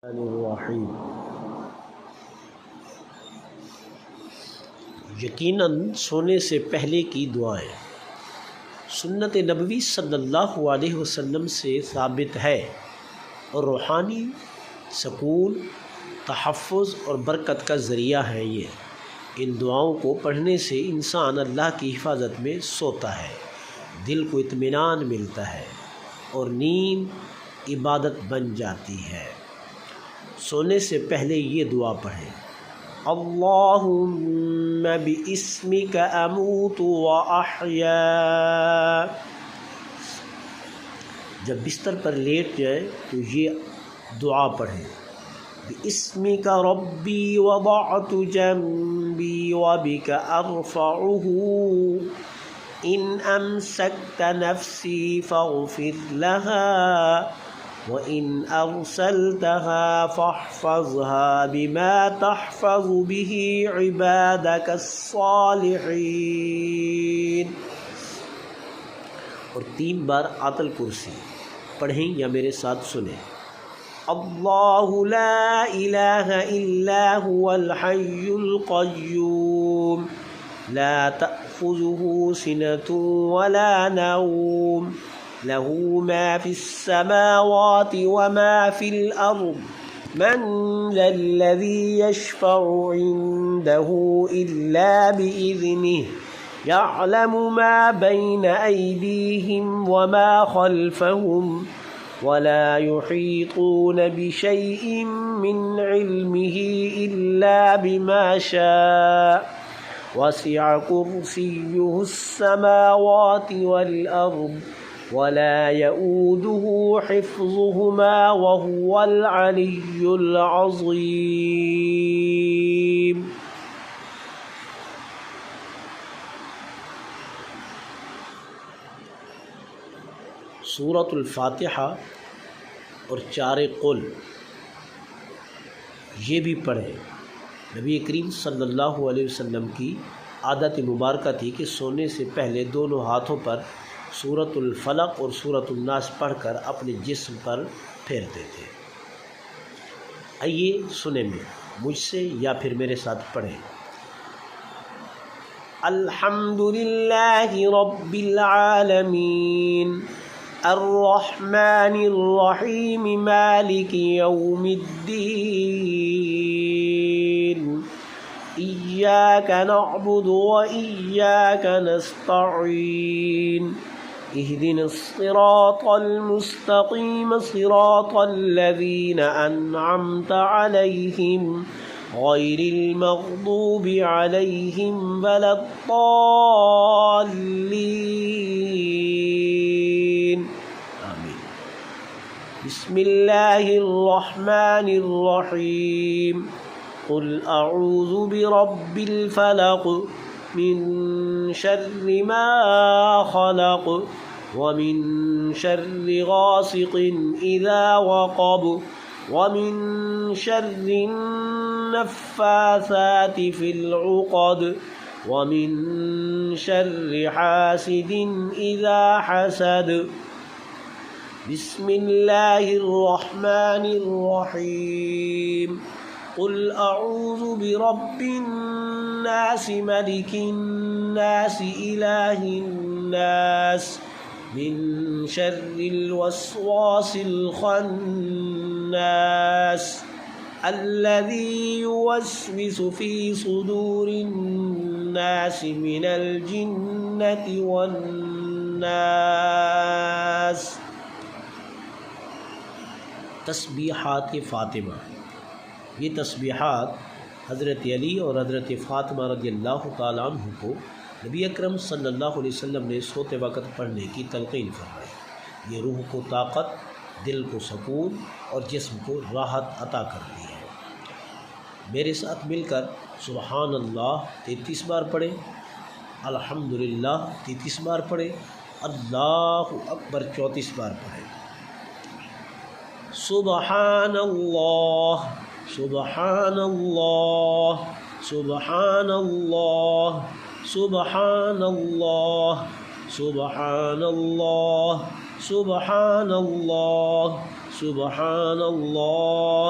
الرحیم۔ یقیناً سونے سے پہلے کی دعائیں سنت نبوی صلی اللہ علیہ وسلم سے ثابت ہے اور روحانی سکون، تحفظ اور برکت کا ذریعہ ہے۔ ان دعاؤں کو پڑھنے سے انسان اللہ کی حفاظت میں سوتا ہے، دل کو اطمینان ملتا ہے اور نیند عبادت بن جاتی ہے۔ سونے سے پہلے یہ دعا پڑھیں: اللہم باسمک اموت واحیا۔ جب بستر پر لیٹ جائے تو یہ دعا پڑھیں: باسمک ربی وضعت جنبی وبک ارفعہ ان امسکت نفسی فاغفر لها وَإِنْ أَرْسَلْتَهَا فَاحْفَظْهَا بِمَا تَحْفَظُ بِهِ عِبَادَكَ الصَّالِحِينَ۔ اور 3 بار آیت الکرسی پڑھیں یا میرے ساتھ سنیں۔ اللہ لا الہ الا هو الحی القیوم لا تأخذه سنة ولا نوم له ما في السماوات وما في الأرض من ذا الذي يشفع عنده إلا بإذنه يعلم ما بين أيديهم وما خلفهم ولا يحيطون بشيء من علمه إلا بما شاء وسع كرسيه السماوات والأرض ولا يؤوده حفظهما وهو العلي العظيم۔ سورۃ الفاتحہ اور 4 قل یہ بھی پڑھیں۔ نبی کریم صلی اللہ علیہ وسلم کی عادت مبارکہ تھی کہ سونے سے پہلے دونوں ہاتھوں پر سورۃ الفلق اور سورۃ الناس پڑھ کر اپنے جسم پر پھیرتے تھے۔ آئیے سنیں میں مجھ سے یا پھر میرے ساتھ پڑھیں۔ الحمد للہ رب العالمین الرحمن الرحیم مالک یوم الدین ایاک نعبد وإیاک نستعین اهدنا الصراط المستقيم صراط الذين أنعمت عليهم غير المغضوب عليهم ولا الضالين آمين۔ بسم الله الرحمن الرحيم قل أعوذ برب الفلق من شر ما خلق ومن شر غاسق إذا وقب ومن شر النفاثات في العقد ومن شر حاسد إذا حسد۔ بسم الله الرحمن الرحيم قل أعوذ برب الناس ملك الناس إله الناس من شر الوسواس الخناس الذي يوسوس في صدور الناس من الجنة والناس۔ تسبیحات فاطمہ، یہ تسبیحات حضرت علی اور حضرت فاطمہ رضی اللہ تعالیٰ عنہ کو نبی اکرم صلی اللہ علیہ وسلم نے سوتے وقت پڑھنے کی تلقین فرمائی۔ یہ روح کو طاقت، دل کو سکون اور جسم کو راحت عطا کرتی ہے۔ میرے ساتھ مل کر سبحان اللہ 33 بار پڑھیں، الحمدللہ 33 بار پڑھیں، اللہ اکبر 34 بار پڑھیں۔ سبحان اللہ سبحان اللہ سبحان اللہ سبحان اللہ سبحان اللہ سبحان اللہ سبحان اللہ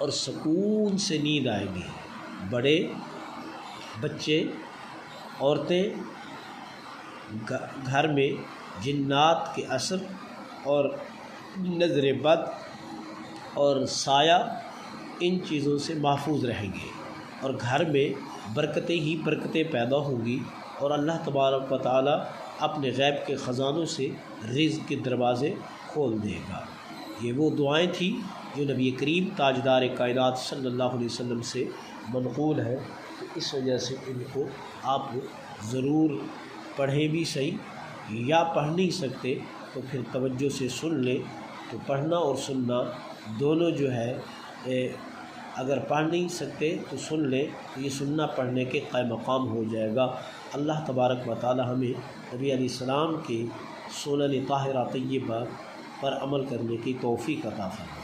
اور سکون سے نیند آئے گی۔ بڑے، بچے، عورتیں، گھر میں جنات کے اثر اور نظر بد اور سایہ، ان چیزوں سے محفوظ رہیں گے، اور گھر میں برکتیں ہی برکتیں پیدا ہوں گی، اور اللہ تبارک و تعالیٰ اپنے غیب کے خزانوں سے رزق کے دروازے کھول دے گا۔ یہ وہ دعائیں تھیں جو نبی کریم تاجدار کائنات صلی اللہ علیہ وسلم سے منقول ہے، تو اس وجہ سے ان کو آپ ضرور پڑھیں بھی صحیح، یا پڑھ نہیں سکتے تو پھر توجہ سے سن لیں۔ تو پڑھنا اور سننا دونوں جو ہے، اگر پڑھ نہیں سکتے تو سن لیں، تو یہ سننا پڑھنے کے قائم مقام ہو جائے گا۔ اللہ تبارک و تعالی ہمیں نبی علیہ السلام کے سنن طاہرہ طیبہ پر عمل کرنے کی توفیق عطا فرمائے۔